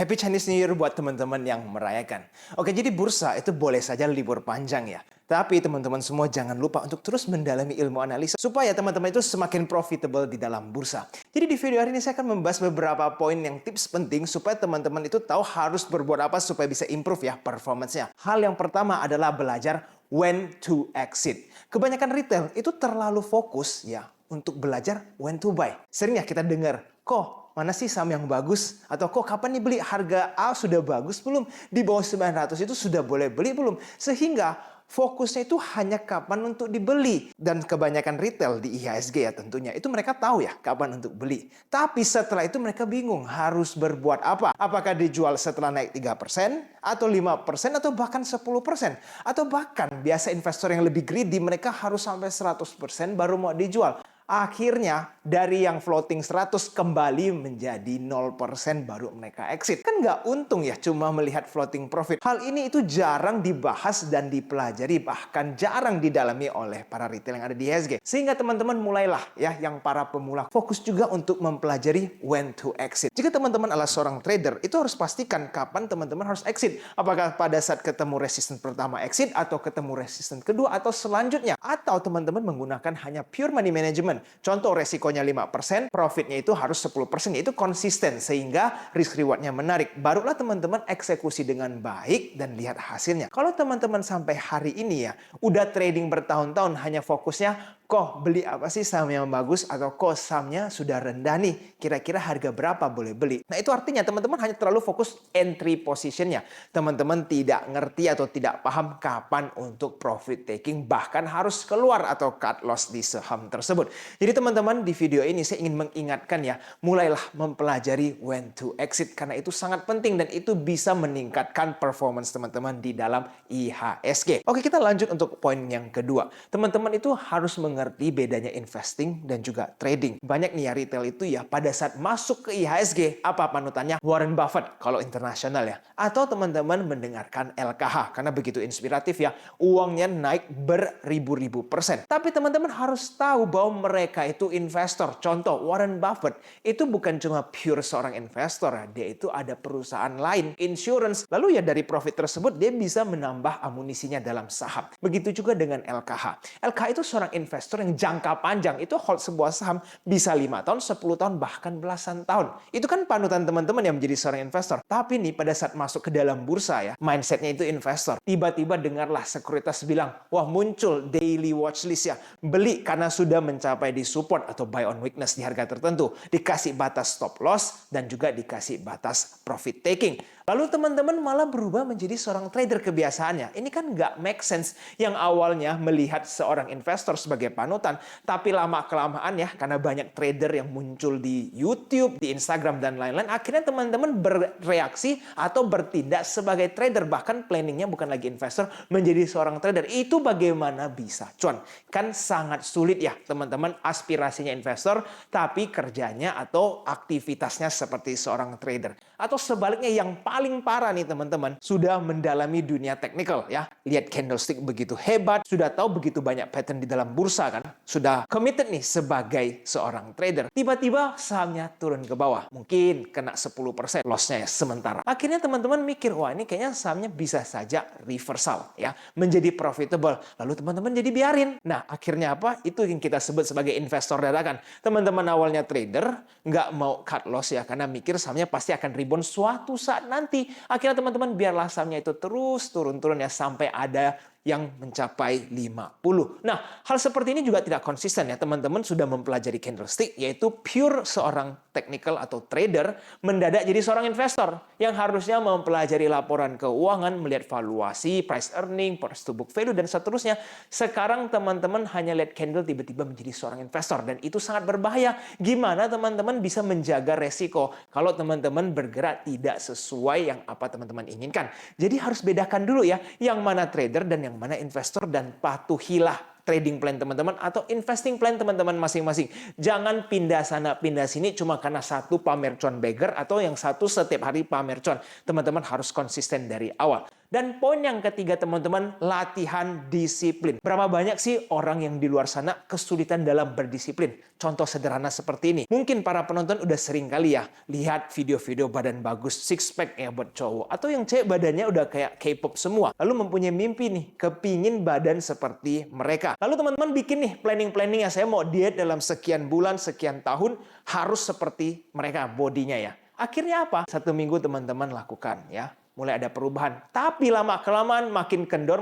Happy Chinese New Year buat teman-teman yang merayakan. Oke, jadi bursa itu boleh saja libur panjang ya. Tapi teman-teman semua jangan lupa untuk terus mendalami ilmu analisa supaya teman-teman itu semakin profitable di dalam bursa. Jadi di video hari ini saya akan membahas beberapa poin yang tips penting supaya teman-teman itu tahu harus berbuat apa supaya bisa improve ya performance-nya. Hal yang pertama adalah belajar when to exit. Kebanyakan retail itu terlalu fokus ya untuk belajar when to buy. Sering ya kita dengar, kok mana sih saham yang bagus? Atau kok kapan nih beli? Harga A sudah bagus belum? Di bawah 900 itu sudah boleh beli belum? Sehingga fokusnya itu hanya kapan untuk dibeli. Dan kebanyakan retail di IHSG ya tentunya, itu mereka tahu ya kapan untuk beli. Tapi setelah itu mereka bingung harus berbuat apa. Apakah dijual setelah naik 3%, atau 5%, atau bahkan 10%. Atau bahkan biasa investor yang lebih greedy, mereka harus sampai 100% baru mau dijual. Akhirnya dari yang floating 100 kembali menjadi 0% baru mereka exit. Kan nggak untung ya cuma melihat floating profit. Hal ini itu jarang dibahas dan dipelajari, bahkan jarang didalami oleh para retail yang ada di IHSG. Sehingga teman-teman mulailah ya yang para pemula fokus juga untuk mempelajari when to exit. Jika teman-teman adalah seorang trader, itu harus pastikan kapan teman-teman harus exit. Apakah pada saat ketemu resistance pertama exit, atau ketemu resistance kedua, atau selanjutnya. Atau teman-teman menggunakan hanya pure money management. Contoh resikonya 5%, profitnya itu harus 10%, yaitu konsisten sehingga risk rewardnya menarik. Barulah teman-teman eksekusi dengan baik dan lihat hasilnya. Kalau teman-teman sampai hari ini ya, udah trading bertahun-tahun hanya fokusnya kok beli apa sih saham yang bagus, atau kok sahamnya sudah rendah nih, kira-kira harga berapa boleh beli. Nah itu artinya teman-teman hanya terlalu fokus entry positionnya. Teman-teman tidak ngerti atau tidak paham kapan untuk profit taking, bahkan harus keluar atau cut loss di saham tersebut. Jadi teman-teman di video ini saya ingin mengingatkan ya, mulailah mempelajari when to exit karena itu sangat penting dan itu bisa meningkatkan performance teman-teman di dalam IHSG. Oke, kita lanjut untuk poin yang kedua. Teman-teman itu harus mengerti bedanya investing dan juga trading. Banyak nih ya retail itu ya pada saat masuk ke IHSG, apa panutannya? Warren Buffett kalau internasional ya. Atau teman-teman mendengarkan LKH karena begitu inspiratif ya, uangnya naik beribu-ribu %. Tapi teman-teman harus tahu bahwa mereka itu investor. Contoh Warren Buffett itu bukan cuma pure seorang investor ya, dia itu ada perusahaan lain, insurance. Lalu ya dari profit tersebut dia bisa menambah amunisinya dalam saham. Begitu juga dengan LKH. LKH itu seorang investor yang jangka panjang, itu hold sebuah saham bisa 5 tahun, 10 tahun, bahkan belasan tahun. Itu kan panutan teman-teman yang menjadi seorang investor. Tapi nih pada saat masuk ke dalam bursa ya, mindsetnya itu investor. Tiba-tiba dengarlah sekuritas bilang, wah muncul daily watchlist ya, beli karena sudah mencapai di support atau buy on weakness di harga tertentu. Dikasih batas stop loss dan juga dikasih batas profit taking. Lalu teman-teman malah berubah menjadi seorang trader kebiasaannya. Ini kan nggak make sense. Yang awalnya melihat seorang investor sebagai panutan, tapi lama-kelamaan ya, karena banyak trader yang muncul di YouTube, di Instagram, dan lain-lain, akhirnya teman-teman bereaksi atau bertindak sebagai trader. Bahkan planningnya bukan lagi investor, menjadi seorang trader. Itu bagaimana bisa cuan? Kan sangat sulit ya teman-teman, aspirasinya investor, tapi kerjanya atau aktivitasnya seperti seorang trader. Atau sebaliknya yang paling parah nih teman-teman, sudah mendalami dunia teknikal ya. Lihat candlestick begitu hebat, sudah tahu begitu banyak pattern di dalam bursa kan. Sudah committed nih sebagai seorang trader. Tiba-tiba sahamnya turun ke bawah. Mungkin kena 10% lossnya ya sementara. Akhirnya teman-teman mikir, wah ini kayaknya sahamnya bisa saja reversal ya. Menjadi profitable. Lalu teman-teman jadi biarin. Nah akhirnya apa? Itu yang kita sebut sebagai investor dadakan. Teman-teman awalnya trader, nggak mau cut loss ya. Karena mikir sahamnya pasti akan rebound suatu saat nanti. Akhirnya teman-teman biarlah sahamnya itu terus turun-turun ya sampai ada yang mencapai 50. Nah, hal seperti ini juga tidak konsisten ya. Teman-teman sudah mempelajari candlestick, yaitu pure seorang technical atau trader, mendadak jadi seorang investor yang harusnya mempelajari laporan keuangan, melihat valuasi, price earning, price to book value, dan seterusnya. Sekarang teman-teman hanya lihat candle tiba-tiba menjadi seorang investor, dan itu sangat berbahaya. Gimana teman-teman bisa menjaga resiko kalau teman-teman bergerak tidak sesuai yang apa teman-teman inginkan? Jadi harus bedakan dulu ya, yang mana trader dan yang mana investor, dan patuhilah trading plan teman-teman atau investing plan teman-teman masing-masing. Jangan pindah sana pindah sini cuma karena satu pamer cuan beggar atau yang satu setiap hari pamer cuan. Teman-teman harus konsisten dari awal. Dan poin yang ketiga teman-teman, latihan disiplin. Berapa banyak sih orang yang di luar sana kesulitan dalam berdisiplin? Contoh sederhana seperti ini. Mungkin para penonton udah sering kali ya lihat video-video badan bagus, six pack ya buat cowok. Atau yang cewek badannya udah kayak K-pop semua. Lalu mempunyai mimpi nih, kepingin badan seperti mereka. Lalu teman-teman bikin nih planning ya, saya mau diet dalam sekian bulan, sekian tahun, harus seperti mereka bodinya ya. Akhirnya apa? 1 minggu teman-teman lakukan ya. Mulai ada perubahan. Tapi lama-kelamaan makin kendor,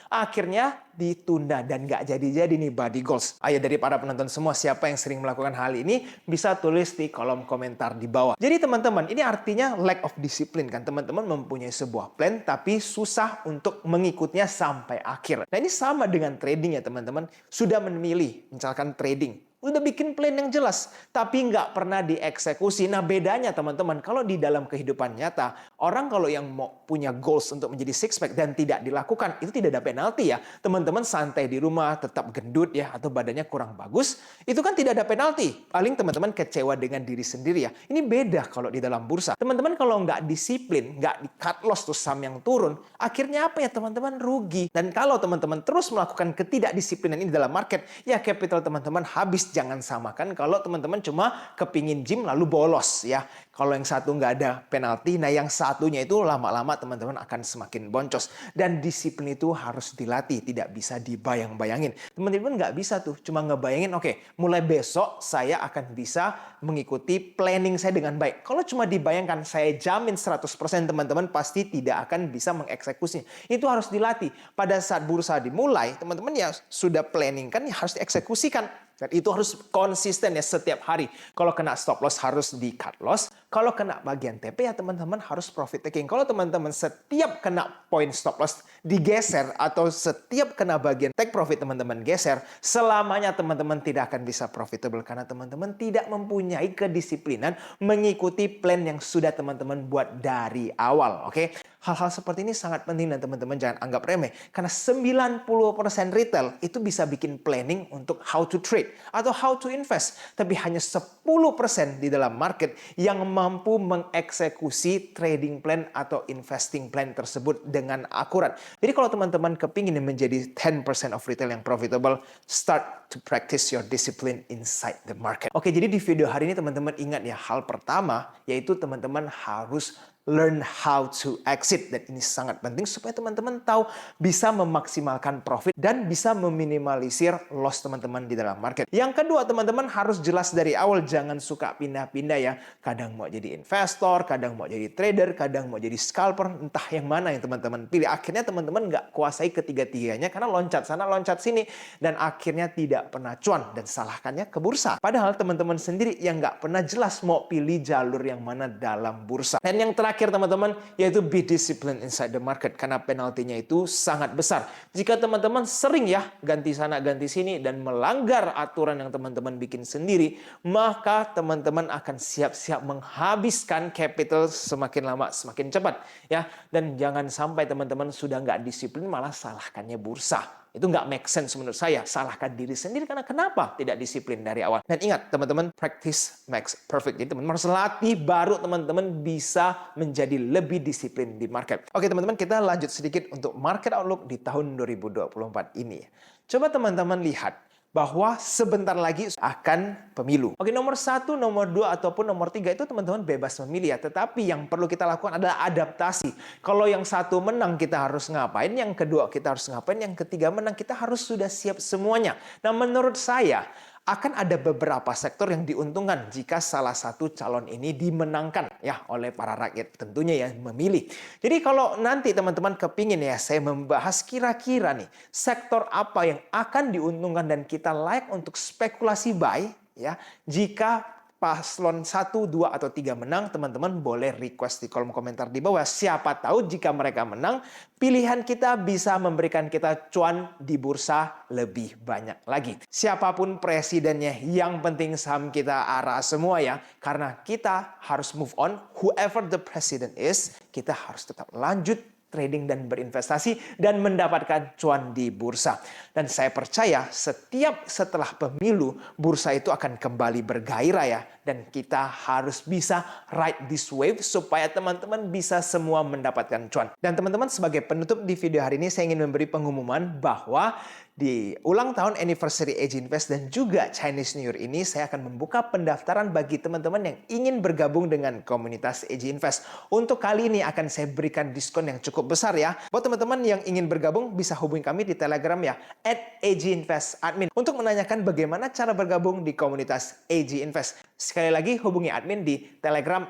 akhirnya ditunda dan nggak jadi-jadi nih body goals. Ayo dari para penonton semua, siapa yang sering melakukan hal ini, bisa tulis di kolom komentar di bawah. Jadi teman-teman, ini artinya lack of discipline kan. Teman-teman mempunyai sebuah plan, tapi susah untuk mengikutnya sampai akhir. Nah ini sama dengan trading ya teman-teman. Sudah memilih, misalkan trading. Udah bikin plan yang jelas, tapi nggak pernah dieksekusi. Nah bedanya teman-teman, kalau di dalam kehidupan nyata, orang kalau yang mau punya goals untuk menjadi six pack dan tidak dilakukan, itu tidak ada penalti ya. Teman-teman santai di rumah, tetap gendut ya, atau badannya kurang bagus, itu kan tidak ada penalti. Paling teman-teman kecewa dengan diri sendiri ya. Ini beda kalau di dalam bursa. Teman-teman kalau nggak disiplin, nggak di cut loss tuh saham yang turun, akhirnya apa ya teman-teman? Rugi. Dan kalau teman-teman terus melakukan ketidakdisiplinan ini dalam market, ya capital teman-teman habis. Jangan samakan kalau teman-teman cuma kepingin gym lalu bolos ya. Kalau yang satu nggak ada penalti, nah yang satunya itu lama-lama teman-teman akan semakin boncos. Dan disiplin itu harus dilatih, tidak bisa dibayang-bayangin. Teman-teman nggak bisa tuh cuma ngebayangin, oke, mulai besok saya akan bisa mengikuti planning saya dengan baik. Kalau cuma dibayangkan, saya jamin 100% teman-teman pasti tidak akan bisa mengeksekusinya. Itu harus dilatih. Pada saat bursa dimulai, teman-teman ya sudah planning kan, ya harus dieksekusikan. Dan itu harus konsisten ya setiap hari. Kalau kena stop loss harus di cut loss. Kalau kena bagian TP ya teman-teman harus profit taking. Kalau teman-teman setiap kena poin stop loss digeser atau setiap kena bagian take profit teman-teman geser, selamanya teman-teman tidak akan bisa profitable karena teman-teman tidak mempunyai kedisiplinan mengikuti plan yang sudah teman-teman buat dari awal. Oke? Hal-hal seperti ini sangat penting dan teman-teman jangan anggap remeh. Karena 90% retail itu bisa bikin planning untuk how to trade atau how to invest. Tapi hanya 10% di dalam market yang mampu mengeksekusi trading plan atau investing plan tersebut dengan akurat. Jadi kalau teman-teman kepingin menjadi 10% of retail yang profitable, start to practice your discipline inside the market. Oke, jadi di video hari ini teman-teman ingat ya, hal pertama yaitu teman-teman harus learn how to exit. Dan ini sangat penting supaya teman-teman tahu bisa memaksimalkan profit dan bisa meminimalisir loss teman-teman di dalam market. Yang kedua, teman-teman harus jelas dari awal, jangan suka pindah-pindah ya. Kadang mau jadi investor, kadang mau jadi trader, kadang mau jadi scalper, entah yang mana yang teman-teman pilih. Akhirnya teman-teman nggak kuasai ketiga-tiganya karena loncat sana, loncat sini. Dan akhirnya tidak pernah cuan dan salahkannya ke bursa. Padahal teman-teman sendiri yang nggak pernah jelas mau pilih jalur yang mana dalam bursa. Dan yang terakhir teman-teman, yaitu be disciplined inside the market. Karena penaltinya itu sangat besar. Jika teman-teman sering ya ganti sana ganti sini dan melanggar aturan yang teman-teman bikin sendiri, maka teman-teman akan siap-siap menghabiskan capital semakin lama semakin cepat ya. Dan jangan sampai teman-teman sudah nggak disiplin malah salahkannya bursa. Itu nggak make sense menurut saya. Salahkan diri sendiri karena kenapa tidak disiplin dari awal. Dan ingat teman-teman, practice makes perfect. Jadi teman-teman harus latih baru teman-teman bisa menjadi lebih disiplin di market. Oke teman-teman, kita lanjut sedikit untuk market outlook di tahun 2024 ini. Coba teman-teman lihat bahwa sebentar lagi akan pemilu. Oke, nomor 1, nomor 2, ataupun nomor 3 itu teman-teman bebas memilih ya. Tetapi yang perlu kita lakukan adalah adaptasi. Kalau yang satu menang kita harus ngapain, yang kedua kita harus ngapain, yang ketiga menang kita harus sudah siap semuanya. Nah menurut saya, akan ada beberapa sektor yang diuntungkan jika salah satu calon ini dimenangkan ya oleh para rakyat tentunya ya memilih. Jadi kalau nanti teman-teman kepingin ya saya membahas kira-kira nih sektor apa yang akan diuntungkan dan kita layak untuk spekulasi buy ya jika paslon 1, 2, atau 3 menang, teman-teman boleh request di kolom komentar di bawah. Siapa tahu jika mereka menang, pilihan kita bisa memberikan kita cuan di bursa lebih banyak lagi. Siapapun presidennya, yang penting saham kita arah semua ya. Karena kita harus move on, whoever the president is, kita harus tetap lanjut trading dan berinvestasi dan mendapatkan cuan di bursa. Dan saya percaya setiap setelah pemilu, bursa itu akan kembali bergairah ya. Dan kita harus bisa ride this wave supaya teman-teman bisa semua mendapatkan cuan. Dan teman-teman, sebagai penutup di video hari ini, saya ingin memberi pengumuman bahwa di ulang tahun anniversary AG Invest dan juga Chinese New Year ini, saya akan membuka pendaftaran bagi teman-teman yang ingin bergabung dengan komunitas AG Invest. Untuk kali ini akan saya berikan diskon yang cukup besar ya. Buat teman-teman yang ingin bergabung, bisa hubungi kami di Telegram ya, @AGInvestAdmin, untuk menanyakan bagaimana cara bergabung di komunitas AG Invest. Sekali lagi, hubungi admin di Telegram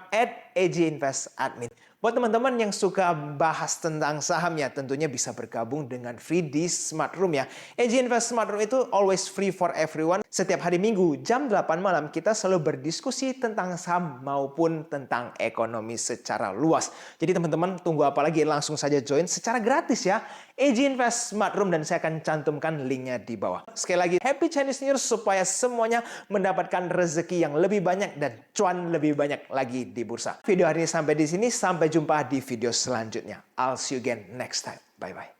@AGInvestAdmin. Buat teman-teman yang suka bahas tentang saham ya, tentunya bisa bergabung dengan free di Smart Room ya. AG Invest Smart Room itu always free for everyone. Setiap hari Minggu jam 8 malam kita selalu berdiskusi tentang saham maupun tentang ekonomi secara luas. Jadi teman-teman tunggu apa lagi? Langsung saja join secara gratis ya. AG Invest Smart Room, dan saya akan cantumkan linknya di bawah. Sekali lagi, Happy Chinese New Year supaya semuanya mendapatkan rezeki yang lebih banyak dan cuan lebih banyak lagi di bursa. Video hari ini sampai di sini. Sampai jumpa di video selanjutnya. I'll see you again next time. Bye-bye.